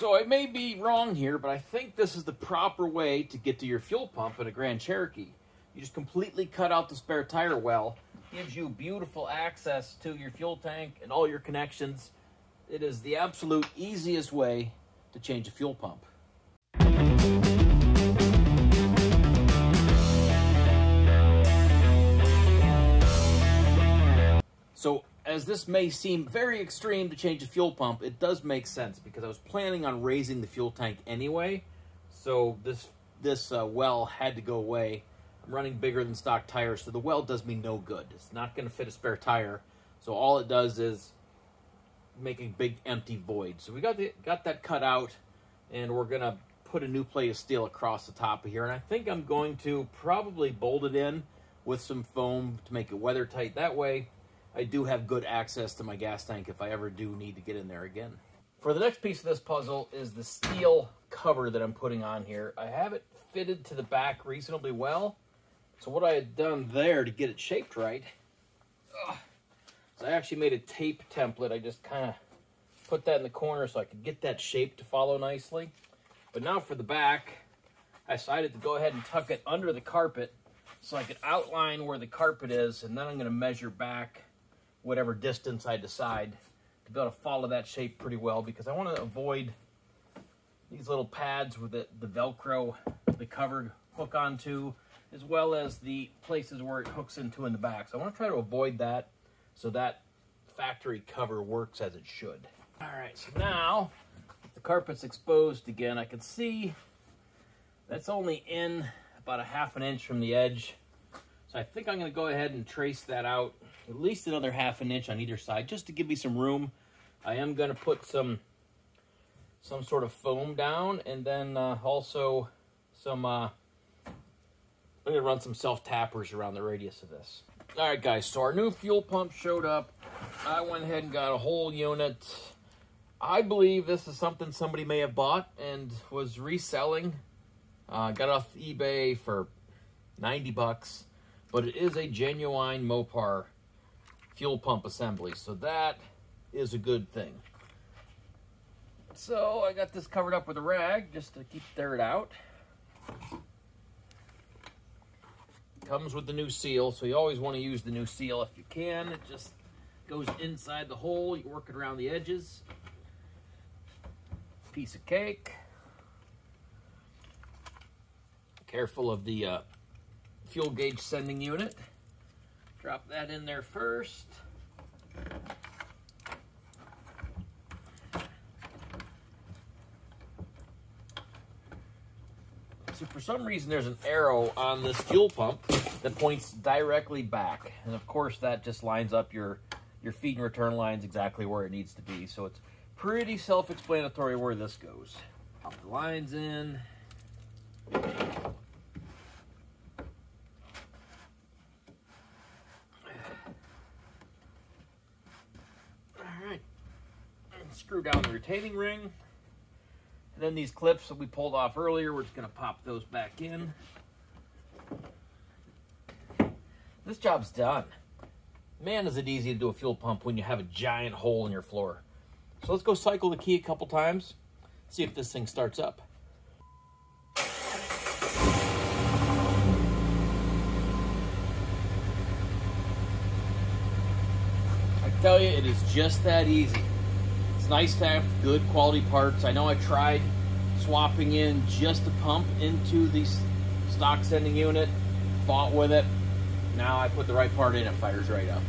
So I may be wrong here, but I think this is the proper way to get to your fuel pump in a Grand Cherokee. You just completely cut out the spare tire well. Gives you beautiful access to your fuel tank and all your connections. It is the absolute easiest way to change a fuel pump. So, as this may seem very extreme to change a fuel pump, it does make sense because I was planning on raising the fuel tank anyway. So this well had to go away. I'm running bigger than stock tires, so the well does me no good. It's not going to fit a spare tire. So all it does is make a big empty void. So we got that cut out, and we're going to put a new plate of steel across the top of here. And I think I'm going to probably bolt it in with some foam to make it weather tight. That way I do have good access to my gas tank if I ever do need to get in there again. For the next piece of this puzzle is the steel cover that I'm putting on here. I have it fitted to the back reasonably well. So what I had done there to get it shaped right, is I actually made a tape template. I just kind of put that in the corner so I could get that shape to follow nicely. But now for the back, I decided to go ahead and tuck it under the carpet so I could outline where the carpet is, and then I'm going to measure back whatever distance I decide to be able to follow that shape pretty well, because I want to avoid these little pads with the Velcro, the cover hook onto, as well as the places where it hooks into in the back. So I want to try to avoid that so that factory cover works as it should. All right, so now the carpet's exposed again. I can see that's only in about a ½ an inch from the edge. So I think I'm going to go ahead and trace that out at least another ½ an inch on either side, just to give me some room. I am going to put some sort of foam down, and then also some, I'm going to run some self-tappers around the radius of this. All right, guys, so our new fuel pump showed up. I went ahead and got a whole unit. I believe this is something somebody may have bought and was reselling. Got it off eBay for 90 bucks, but it is a genuine Mopar fuel pump assembly, so that is a good thing. So I got this covered up with a rag just to keep the dirt out. Comes with the new seal, so you always want to use the new seal if you can. It just goes inside the hole. You work it around the edges. Piece of cake. Careful of the fuel gauge sending unit. Drop that in there first. So for some reason there's an arrow on this fuel pump that points directly back. And of course that just lines up your feed and return lines exactly where it needs to be. So it's pretty self-explanatory where this goes. Pop the lines in. Screw down the retaining ring, and then these clips that we pulled off earlier, we're just going to pop those back in. This job's done. Man, is it easy to do a fuel pump when you have a giant hole in your floor. So let's go cycle the key a couple times, see if this thing starts up. I tell you, it is just that easy. It's nice to have good quality parts. I know I tried swapping in just a pump into the stock sending unit, fought with it. Now I put the right part in, it fires right up.